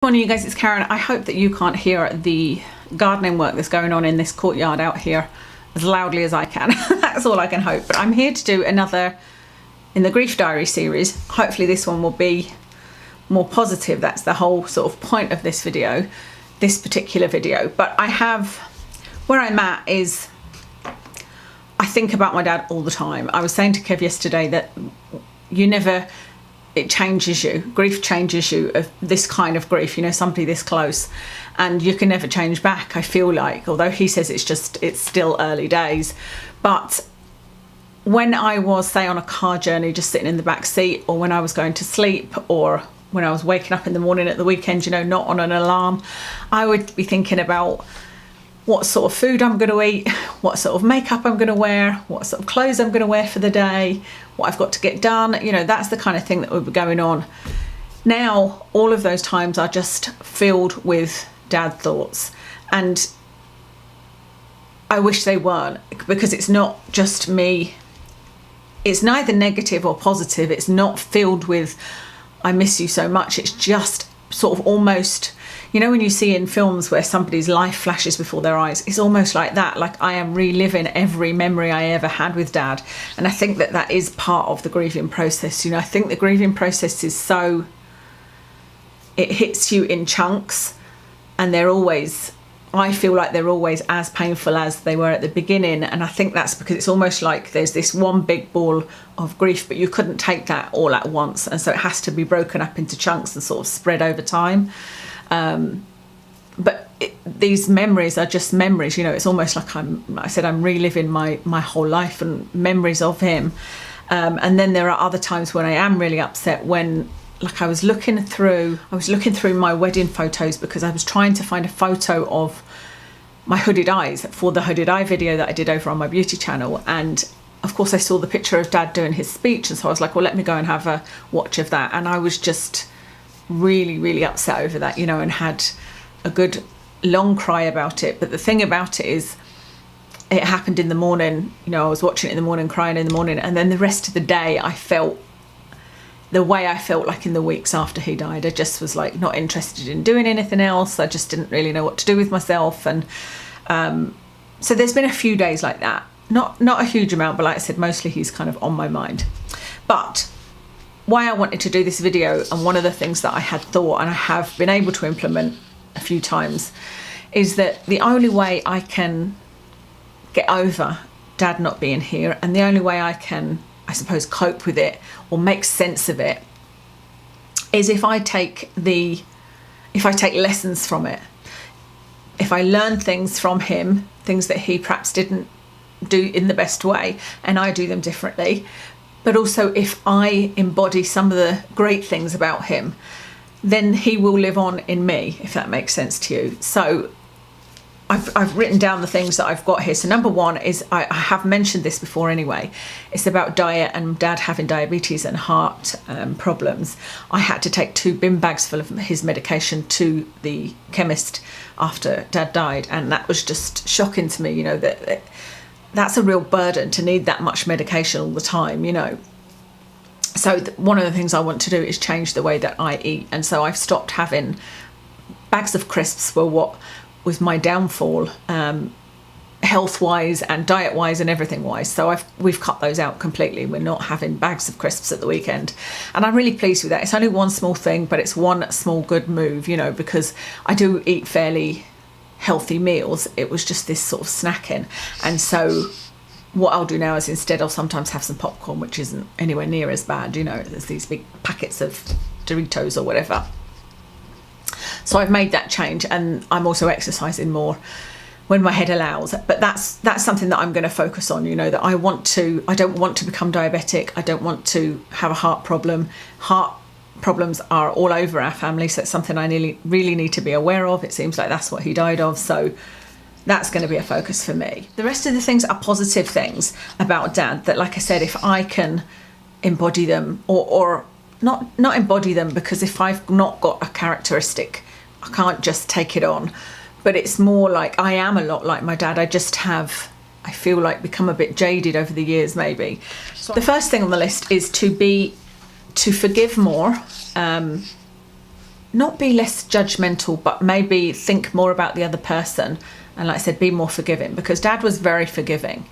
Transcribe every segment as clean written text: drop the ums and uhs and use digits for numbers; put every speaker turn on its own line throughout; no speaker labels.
Morning you guys, it's Karen. I hope that you can't hear the gardening work that's going on in this courtyard out here as loudly as I can. That's all I can hope. But I'm here to do another in the Grief Diary series. Hopefully this one will be more positive. That's the whole sort of point of this video, this particular video. But where I'm at is I think about my dad all the time. I was saying to Kev yesterday that it changes you. Grief changes you, of this kind of grief, you know, somebody this close, and you can never change back, I feel like, although he says it's still early days. But when I was, say, on a car journey, just sitting in the back seat, or when I was going to sleep, or when I was waking up in the morning at the weekend, you know, not on an alarm, I would be thinking about what sort of food I'm going to eat, what sort of makeup I'm going to wear, what sort of clothes I'm going to wear for the day, what I've got to get done. You know, that's the kind of thing that would be going on. Now, all of those times are just filled with dad thoughts. And I wish they weren't, because it's not just me. It's neither negative or positive. It's not filled with, I miss you so much. It's just sort of almost, you know, when you see in films where somebody's life flashes before their eyes, it's almost like that. Like I am reliving every memory I ever had with dad. And I think that that is part of the grieving process. You know, I think the grieving process is so, it hits you in chunks, and I feel like they're always as painful as they were at the beginning. And I think that's because it's almost like there's this one big ball of grief, but you couldn't take that all at once. And so it has to be broken up into chunks and sort of spread over time. But these memories are just memories, you know. It's almost like I'm reliving my whole life and memories of him. And then there are other times when I am really upset, when, like, I was looking through my wedding photos, because I was trying to find a photo of my hooded eyes for the hooded eye video that I did over on my beauty channel. And of course I saw the picture of dad doing his speech, and so I was like, well, let me go and have a watch of that. And I was just really, really upset over that, you know, and had a good long cry about it. But the thing about it is, it happened in the morning, you know, I was watching it in the morning, crying in the morning, and then the rest of the day I felt the way I felt like in the weeks after he died. I just was like not interested in doing anything else. I just didn't really know what to do with myself. And so there's been a few days like that, not a huge amount, but like I said, mostly he's kind of on my mind. But why I wanted to do this video, and one of the things that I had thought and I have been able to implement a few times, is that the only way I can get over dad not being here, and the only way I can, I suppose, cope with it or make sense of it, is if I take lessons from it. If I learn things from him, things that he perhaps didn't do in the best way, and I do them differently. But also if I embody some of the great things about him, then he will live on in me, if that makes sense to you. So I've written down the things that I've got here. So number one is, I have mentioned this before anyway, it's about diet and dad having diabetes and heart problems. I had to take 2 bin bags full of his medication to the chemist after dad died, and that was just shocking to me, you know, that's a real burden to need that much medication all the time, you know. So one of the things I want to do is change the way that I eat. And so I've stopped having bags of crisps. Were what was my downfall, health-wise and diet-wise and everything-wise. So we've cut those out completely. We're not having bags of crisps at the weekend. And I'm really pleased with that. It's only one small thing, but it's one small good move, you know, because I do eat fairly healthy meals. It was just this sort of snacking. And so what I'll do now is, instead, I'll sometimes have some popcorn, which isn't anywhere near as bad, you know. There's these big packets of Doritos or whatever. So I've made that change, and I'm also exercising more when my head allows. But that's something that I'm going to focus on, you know, that I don't want to become diabetic. I don't want to have a heart problem. Heart problems are all over our family, so it's something I really need to be aware of. It seems like that's what he died of, so that's going to be a focus for me. The rest of the things are positive things about dad that, like I said, if I can embody them, or not embody them, because if I've not got a characteristic, I can't just take it on. But it's more like, I am a lot like my dad. I feel like become a bit jaded over the years, maybe. So the first thing on the list is to forgive more, not be less judgmental, but maybe think more about the other person. And like I said, be more forgiving, because Dad was very forgiving.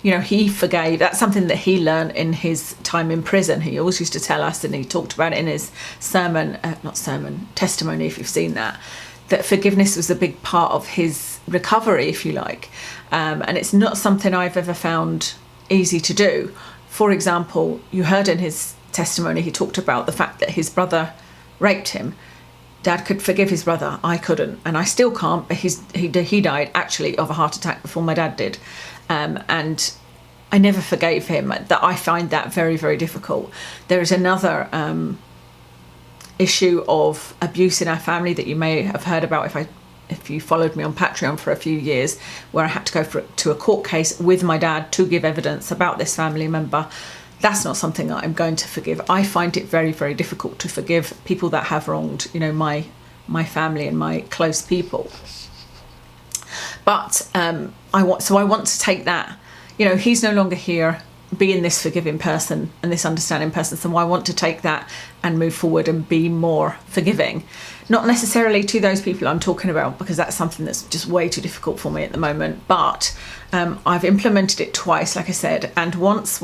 You know, he forgave. That's something that he learned in his time in prison. He always used to tell us, and he talked about it in his testimony, if you've seen that forgiveness was a big part of his recovery, if you like. And it's not something I've ever found easy to do. For example, you heard in his testimony, he talked about the fact that his brother raped him. Dad could forgive his brother. I couldn't, and I still can't. But he died actually of a heart attack before my dad did. And I never forgave him. That I find that very, very difficult. There is another issue of abuse in our family that you may have heard about if you followed me on Patreon for a few years, where I had to go to a court case with my dad to give evidence about this family member. That's not something that I'm going to forgive. I find it very, very difficult to forgive people that have wronged, you know, my family and my close people. But I want to take that, you know, he's no longer here, being this forgiving person and this understanding person. So I want to take that and move forward and be more forgiving. Not necessarily to those people I'm talking about, because that's something that's just way too difficult for me at the moment. But I've implemented it twice, like I said, and once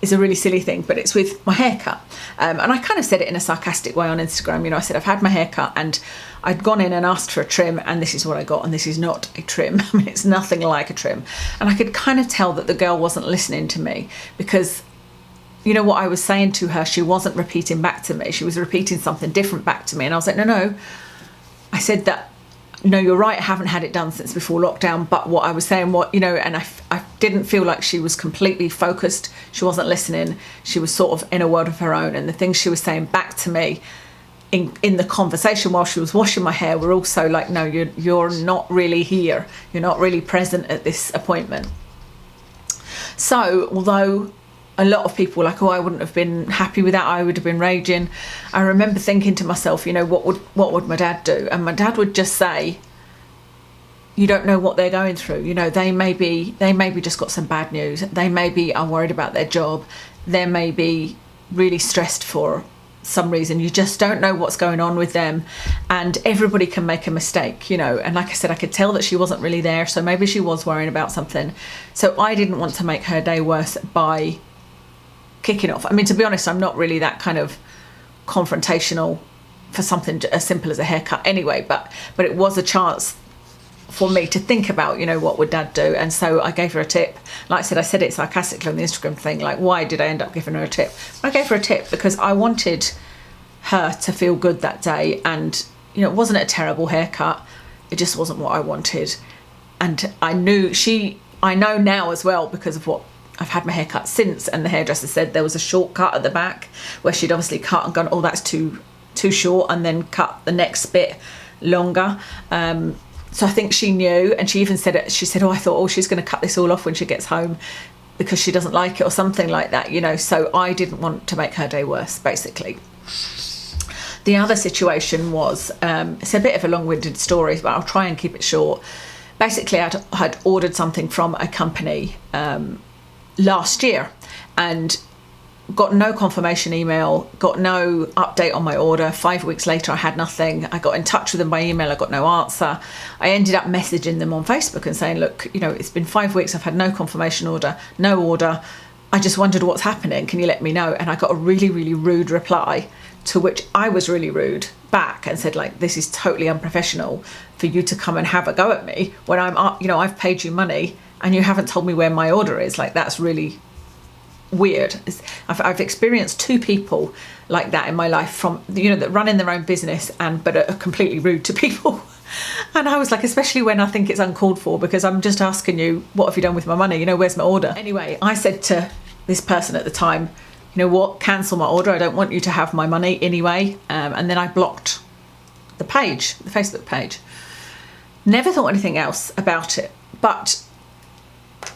is a really silly thing, but it's with my haircut. And I kind of said it in a sarcastic way on Instagram. You know, I said I've had my haircut and I'd gone in and asked for a trim, and this is what I got, and this is not a trim. I mean, it's nothing like a trim. And I could kind of tell that the girl wasn't listening to me, because you know what I was saying to her, she wasn't repeating back to me. She was repeating something different back to me. And I was like, no. I said that, no, you're right, I haven't had it done since before lockdown. But what I was saying, and I didn't feel like she was completely focused. She wasn't listening. She was sort of in a world of her own. And the things she was saying back to me in the conversation while she was washing my hair were also like, no, you're not really here. You're not really present at this appointment. So although a lot of people were like, oh, I wouldn't have been happy with that, I would have been raging, I remember thinking to myself, you know, what would my dad do? And my dad would just say, you don't know what they're going through. You know, they maybe just got some bad news. They maybe are worried about their job. They may be really stressed for some reason. You just don't know what's going on with them, and everybody can make a mistake, you know. And like I said, I could tell that she wasn't really there, so maybe she was worrying about something. So I didn't want to make her day worse by kicking off. I mean, to be honest, I'm not really that kind of confrontational for something as simple as a haircut anyway, but it was a chance for me to think about, you know, what would Dad do? And so I gave her a tip. Like I said it sarcastically on the Instagram thing, like, why did I end up giving her a tip? I gave her a tip because I wanted her to feel good that day. And, you know, it wasn't a terrible haircut. It just wasn't what I wanted. And I know now as well, because of what I've had my haircut since, and the hairdresser said there was a shortcut at the back where she'd obviously cut and gone, oh, that's too short, and then cut the next bit longer. So I think she knew, and she even said it. She said, oh, I thought, oh, she's going to cut this all off when she gets home because she doesn't like it or something like that, you know. So I didn't want to make her day worse, basically. The other situation was, it's a bit of a long-winded story, but I'll try and keep it short. Basically, I'd ordered something from a company last year and got no confirmation email, got no update on my order. 5 weeks later, I had nothing. I got in touch with them by email, I got no answer. I ended up messaging them on Facebook and saying, look, you know, it's been 5 weeks, I've had no confirmation order, no order. I just wondered what's happening, can you let me know? And I got a really, really rude reply, to which I was really rude back and said, like, this is totally unprofessional for you to come and have a go at me when I've paid you money and you haven't told me where my order is. Like, that's really weird. I've experienced two people like that in my life, from, you know, that run in their own business but are completely rude to people. And I was like, especially when I think it's uncalled for, because I'm just asking you, what have you done with my money? You know, where's my order? Anyway, I said to this person at the time, you know what, cancel my order. I don't want you to have my money anyway. And then I blocked the page, the Facebook page. Never thought anything else about it, but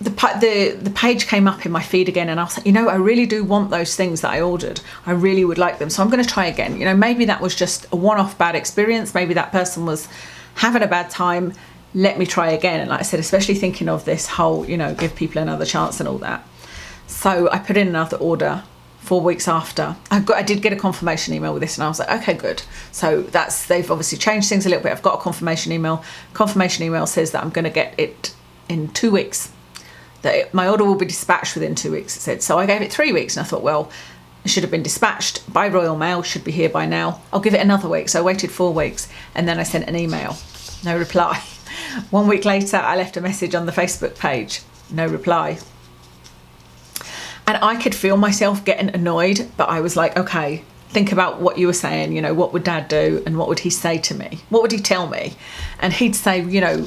the page came up in my feed again, and I was like, you know, I really do want those things that I ordered. I really would like them, so I'm going to try again. You know, maybe that was just a one-off bad experience. Maybe that person was having a bad time. Let me try again. And like I said, especially thinking of this whole, you know, give people another chance and all that. So I put in another order 4 weeks after, I did get a confirmation email with this, and I was like, okay, good. So they've obviously changed things a little bit. I've got a confirmation email. Confirmation email says that I'm going to get it in 2 weeks. That my order will be dispatched within 2 weeks, it said. So I gave it 3 weeks, and I thought, well, it should have been dispatched by Royal Mail, should be here by now. I'll give it another week. So I waited 4 weeks, and then I sent an email. No reply. 1 week later, I left a message on the Facebook page. No reply. And I could feel myself getting annoyed, but I was like, okay, think about what you were saying, you know, what would Dad do and what would he say to me? What would he tell me? And he'd say, you know,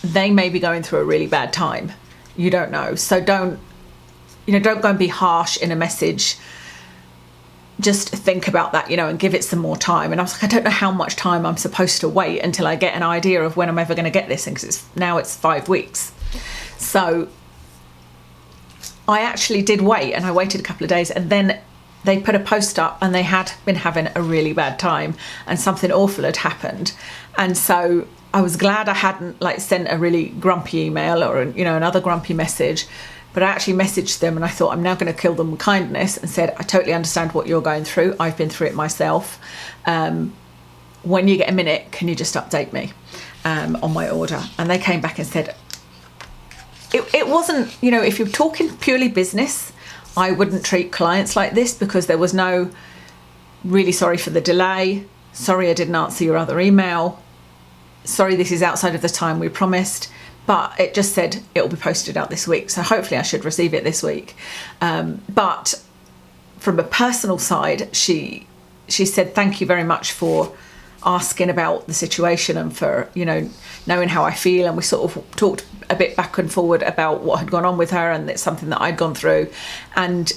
they may be going through a really bad time. You don't know. So don't go and be harsh in a message. Just think about that, you know, and give it some more time. And I was like, I don't know how much time I'm supposed to wait until I get an idea of when I'm ever going to get this thing, because it's 5 weeks. So I actually did wait, and I waited a couple of days, and then they put a post up, and they had been having a really bad time and something awful had happened. And so I was glad I hadn't sent a really grumpy email or, you know, another grumpy message, but I actually messaged them, and I thought, I'm now going to kill them with kindness, and said, I totally understand what you're going through. I've been through it myself. When you get a minute, can you just update me on my order? And they came back and said, it wasn't, you know, if you're talking purely business, I wouldn't treat clients like this, because there was no really sorry for the delay. Sorry, I didn't answer your other email. Sorry, this is outside of the time we promised. But it just said it will be posted out this week. So hopefully I should receive it this week. But from a personal side, she said, thank you very much for asking about the situation and for, you know, knowing how I feel. And we sort of talked a bit back and forward about what had gone on with her, and it's something that I'd gone through. And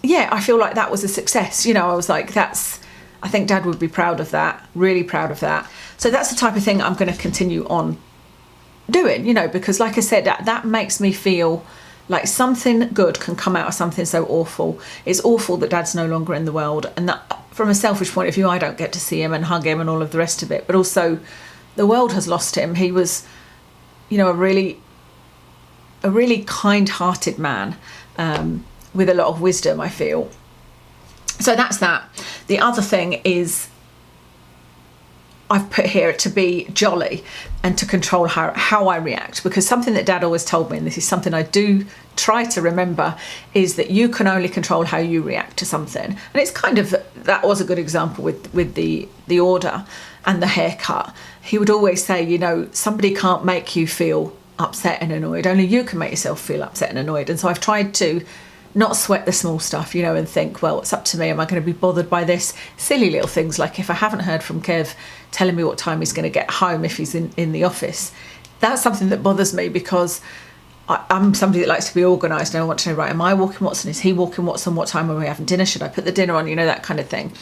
yeah, I feel like that was a success. You know, I was like, I think Dad would be proud of that, really proud of that. So that's the type of thing I'm going to continue on doing, you know, because like I said, that makes me feel like something good can come out of something so awful. It's awful that Dad's no longer in the world, and that from a selfish point of view, I don't get to see him and hug him and all of the rest of it, but also the world has lost him. He was, you know, a really kind-hearted man with a lot of wisdom, I feel. So that's that. The other thing is, I've put here to be jolly and to control how I react, because something that Dad always told me, and this is something I do try to remember, is that you can only control how you react to something. And it's kind of, that was a good example with the order and the haircut. He would always say, you know, somebody can't make you feel upset and annoyed. Only you can make yourself feel upset and annoyed. And so I've tried to not sweat the small stuff, you know, and think, well, it's up to me. Am I going to be bothered by this? Silly little things like if I haven't heard from Kev telling me what time he's going to get home if he's in the office. That's something that bothers me, because I'm somebody that likes to be organised, and I want to know, right, am I walking Watson? Is he walking Watson? What time are we having dinner? Should I put the dinner on? You know, that kind of thing.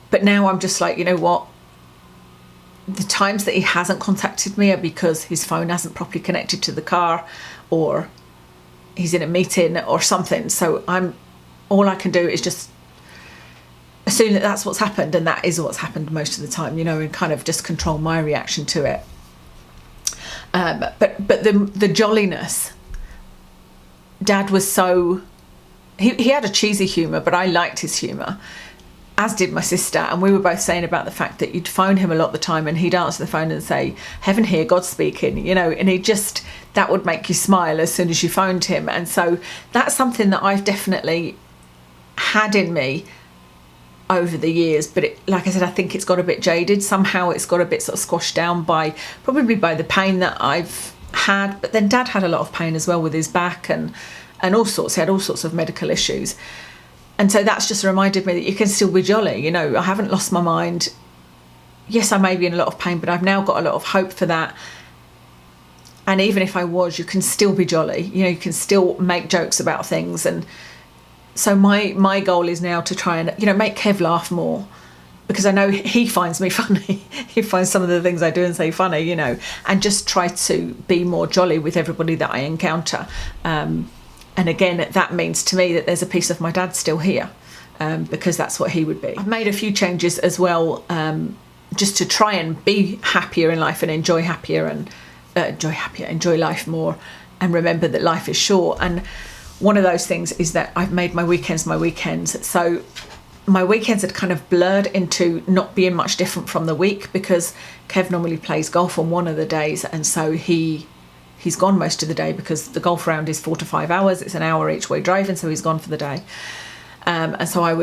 But now I'm just like, you know what? The times that he hasn't contacted me are because his phone hasn't properly connected to the car, or he's in a meeting or something. So all I can do is just assume that that's what's happened, and that is what's happened most of the time, you know, and kind of just control my reaction to it. But the jolliness, Dad was so, he had a cheesy humour, but I liked his humour, as did my sister. And we were both saying about the fact that you'd phone him a lot of the time, and he'd answer the phone and say, heaven here, God speaking, you know, and that would make you smile as soon as you phoned him. And so that's something that I've definitely had in me over the years, but like I said, I think it's got a bit jaded. Somehow it's got a bit sort of squashed down probably by the pain that I've had. But then Dad had a lot of pain as well with his back and all sorts. He had all sorts of medical issues. And so that's just reminded me that you can still be jolly. You know, I haven't lost my mind. Yes, I may be in a lot of pain, but I've now got a lot of hope for that. And even if I was, you can still be jolly. You know, you can still make jokes about things. And so my goal is now to try and, you know, make Kev laugh more, because I know he finds me funny. He finds some of the things I do and say funny, you know, and just try to be more jolly with everybody that I encounter. And again, that means to me that there's a piece of my dad still here, because that's what he would be. I've made a few changes as well, just to try and be happier in life and enjoy life more, and remember that life is short. And one of those things is that I've made my weekends my weekends. So my weekends had kind of blurred into not being much different from the week, because Kev normally plays golf on one of the days, and so he's gone most of the day, because the golf round is 4 to 5 hours. It's an hour each way driving, so he's gone for the day. And so I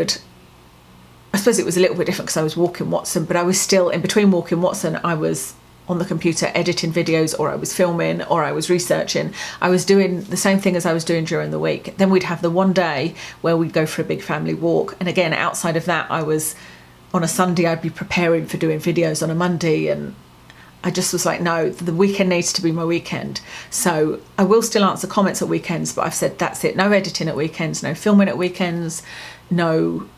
suppose it was a little bit different because I was walking Watson, but I was still, in between walking Watson, I was on the computer editing videos, or I was filming, or I was researching. I was doing the same thing as I was doing during the week. Then we'd have the one day where we'd go for a big family walk. And again, outside of that, I was, on a Sunday, I'd be preparing for doing videos on a Monday. And I just was like, no, the weekend needs to be my weekend. So I will still answer comments at weekends, but I've said that's it. No editing at weekends, no filming at weekends, no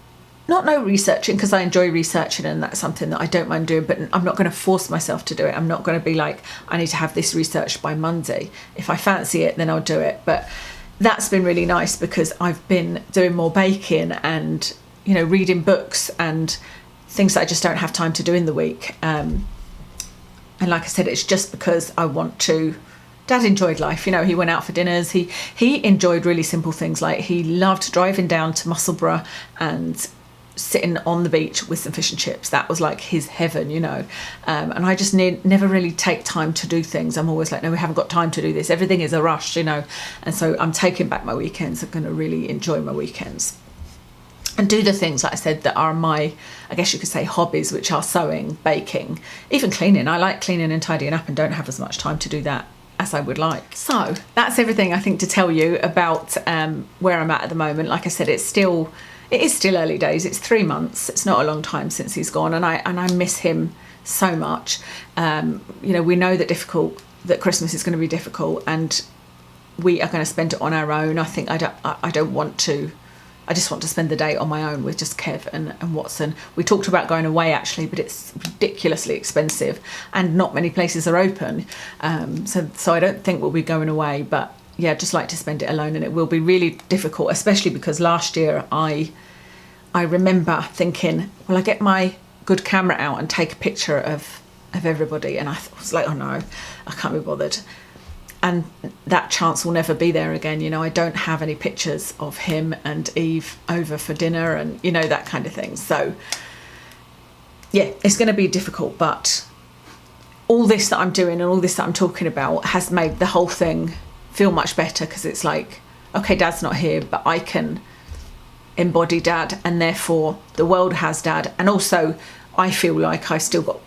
researching, because I enjoy researching and that's something that I don't mind doing, but I'm not going to force myself to do it. I'm not going to be like, I need to have this researched by Monday. If I fancy it, then I'll do it. But that's been really nice, because I've been doing more baking and, reading books and things that I just don't have time to do in the week. And like I said, it's just because I want to. Dad enjoyed life, he went out for dinners. He enjoyed really simple things, like he loved driving down to Musselburgh and sitting on the beach with some fish and chips. That was like his heaven, and I just never really take time to do things. I'm always like, no, we haven't got time to do this. Everything is a rush, and so I'm taking back my weekends. I'm going to really enjoy my weekends and do the things, like I said, that are my, I guess you could say, hobbies, which are sewing, baking, even cleaning. I like cleaning and tidying up and don't have as much time to do that as I would like. So that's everything I think to tell you about where I'm at the moment. Like I said, it is still early days. It's 3 months. It's not a long time since he's gone, and I miss him so much. We know that Christmas is going to be difficult, and we are going to spend it on our own. I think I don't want to. I just want to spend the day on my own with just Kev and Watson. We talked about going away actually, but it's ridiculously expensive and not many places are open. So I don't think we'll be going away, but yeah, I'd just like to spend it alone, and it will be really difficult, especially because last year I remember thinking, well, I get my good camera out and take a picture of everybody, and I was like, oh no, I can't be bothered. And that chance will never be there again. I don't have any pictures of him and Eve over for dinner and, that kind of thing. So, yeah, it's going to be difficult. But all this that I'm doing and all this that I'm talking about has made the whole thing feel much better, because it's like, okay, Dad's not here, but I can embody Dad, and therefore the world has Dad. And also I feel like I still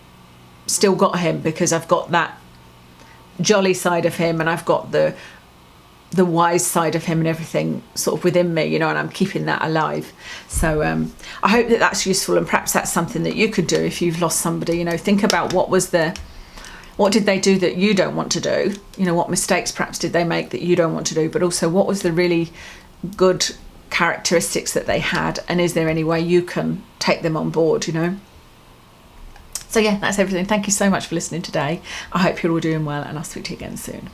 got him, because I've got that jolly side of him, and I've got the wise side of him and everything sort of within me, and I'm keeping that alive. So I hope that that's useful, and perhaps that's something that you could do if you've lost somebody. Think about what did they do that you don't want to do? What mistakes perhaps did they make that you don't want to do? But also, what was the really good characteristics that they had, and is there any way you can take them on board? So yeah, that's everything. Thank you so much for listening today. I hope you're all doing well, and I'll speak to you again soon.